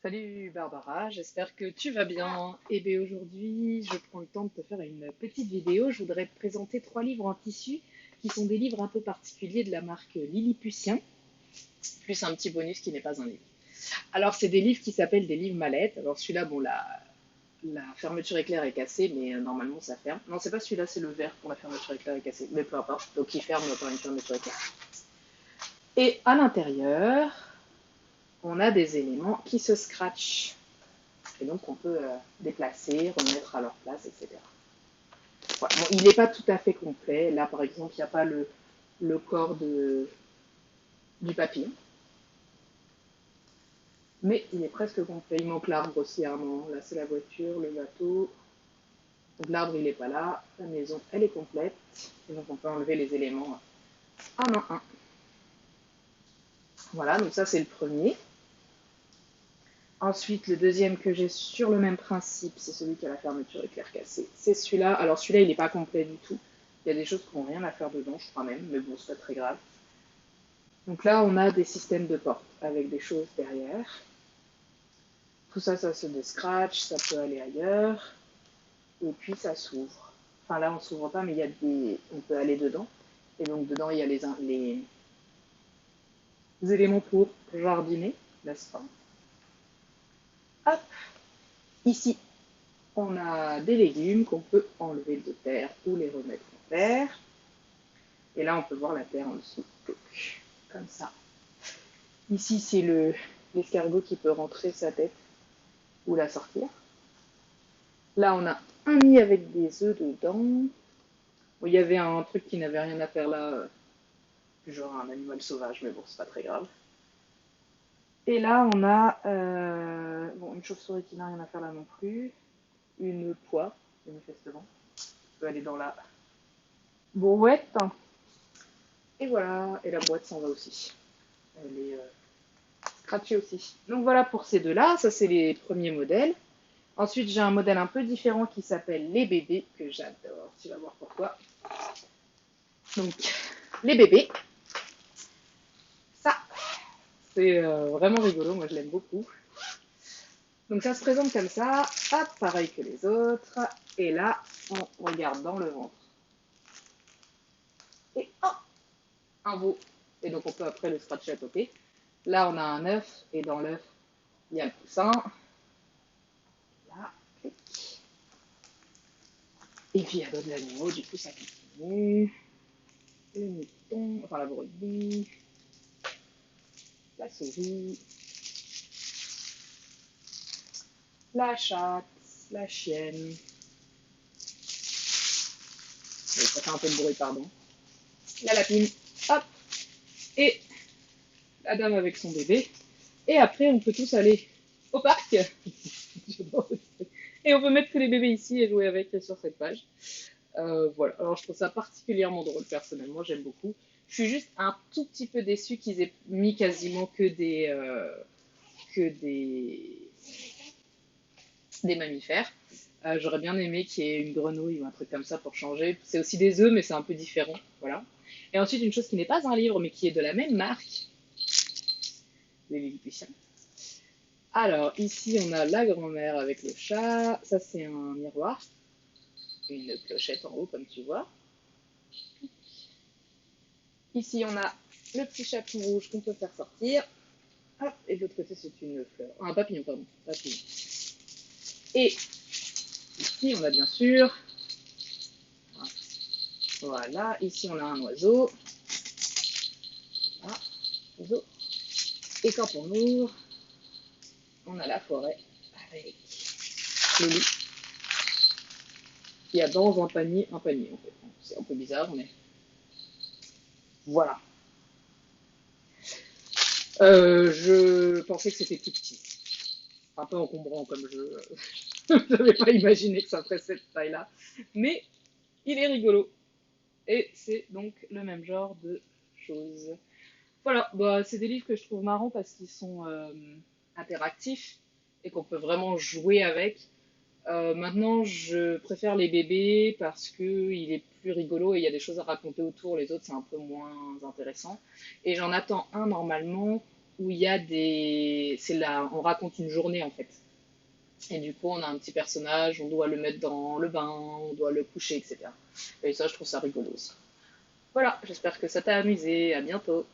Salut Barbara, j'espère que tu vas bien. Et bien aujourd'hui, je prends le temps de te faire une petite vidéo. Je voudrais te présenter trois livres en tissu qui sont des livres un peu particuliers de la marque Lilliputien, plus un petit bonus qui n'est pas un livre. Alors, c'est des livres qui s'appellent des livres mallettes. Alors, celui-là, bon, la fermeture éclair est cassée, mais normalement ça ferme. Non, c'est pas celui-là, c'est le vert pour la fermeture éclair est cassée, mais peu importe. Donc, il ferme par une fermeture éclair. Et à l'intérieur, on a des éléments qui se scratchent. Et donc, on peut déplacer, remettre à leur place, etc. Voilà. Bon, il n'est pas tout à fait complet. Là, par exemple, il n'y a pas le corps du papillon. Mais il est presque complet. Il manque l'arbre aussi à un moment. Là, c'est la voiture, le bateau. Donc, l'arbre, il n'est pas là. La maison, elle est complète. Et donc, on peut enlever les éléments un à un. Voilà, donc ça, c'est le premier. Ensuite, le deuxième que j'ai sur le même principe, c'est celui qui a la fermeture éclair cassée. C'est celui-là. Alors, celui-là, il n'est pas complet du tout. Il y a des choses qui n'ont rien à faire dedans, je crois même, mais bon, c'est pas très grave. Donc là, on a des systèmes de portes avec des choses derrière. Tout ça, ça se descratch, ça peut aller ailleurs. Et puis, ça s'ouvre. Enfin, là, on ne s'ouvre pas, mais il y a on peut aller dedans. Et donc, dedans, il y a les éléments pour jardiner, n'est-ce pas? Hop, ici, on a des légumes qu'on peut enlever de terre ou les remettre en terre. Et là, on peut voir la terre en dessous. Comme ça. Ici, c'est l'escargot qui peut rentrer sa tête ou la sortir. Là, on a un nid avec des œufs dedans. Bon, il y avait un truc qui n'avait rien à faire là, genre un animal sauvage, mais bon, c'est pas très grave. Et là, on a bon, une chauve-souris qui n'a rien à faire là non plus. Une poire, manifestement. On peut aller dans la brouette. Et voilà, et la boîte s'en va aussi. Elle est scratchée aussi. Donc voilà pour ces deux-là, ça c'est les premiers modèles. Ensuite, j'ai un modèle un peu différent qui s'appelle les bébés, que j'adore. Tu vas voir pourquoi. Donc, les bébés, ça, c'est vraiment rigolo. Moi, je l'aime beaucoup. Donc, ça se présente comme ça. Hop, pareil que les autres. Et là, on regarde dans le ventre. Et hop, un veau. Et donc, on peut après le scratcher à côté. Là, on a un œuf. Et dans l'œuf, il y a le poussin. Là, clic. Et puis, il y a d'autres animaux. Du coup, ça continue. Le mouton, enfin la brebis, la souris, la chatte, la chienne. Oui, ça fait un peu de bruit, pardon. La lapine, hop, et la dame avec son bébé. Et après, on peut tous aller au parc. Et on peut mettre tous les bébés ici et jouer avec sur cette page. Voilà, alors je trouve ça particulièrement drôle personnellement, j'aime beaucoup. Je suis juste un tout petit peu déçue qu'ils aient mis quasiment que des mammifères. J'aurais bien aimé qu'il y ait une grenouille ou un truc comme ça pour changer. C'est aussi des œufs, mais c'est un peu différent. Voilà. Et ensuite, une chose qui n'est pas un livre, mais qui est de la même marque, les Lilliputiens. Alors, ici, on a la grand-mère avec le chat. Ça, c'est un miroir. Une clochette en haut, comme tu vois. Ici, on a le petit chapeau rouge qu'on peut faire sortir. Hop, et de l'autre côté, c'est une fleur. Ah, un papillon, pardon. Papillon. Et ici, on a bien sûr. Voilà, ici, on a un oiseau. Voilà, oiseau. Et quand on ouvre, on a la forêt avec le loup qui a dans un panier en fait. C'est un peu bizarre, mais voilà. Je pensais que c'était tout petit. Un peu encombrant comme jeu. Je n'avais pas imaginé que ça ferait cette taille-là. Mais il est rigolo. Et c'est donc le même genre de choses. Voilà, bah, c'est des livres que je trouve marrants parce qu'ils sont interactifs et qu'on peut vraiment jouer avec. Maintenant, je préfère les bébés parce que il est plus rigolo et il y a des choses à raconter autour. Les autres, c'est un peu moins intéressant. Et j'en attends un normalement où il y a des... C'est là, on raconte une journée en fait. Et du coup, on a un petit personnage, on doit le mettre dans le bain, on doit le coucher, etc. Et ça, je trouve ça rigolo aussi. Voilà, j'espère que ça t'a amusé. À bientôt.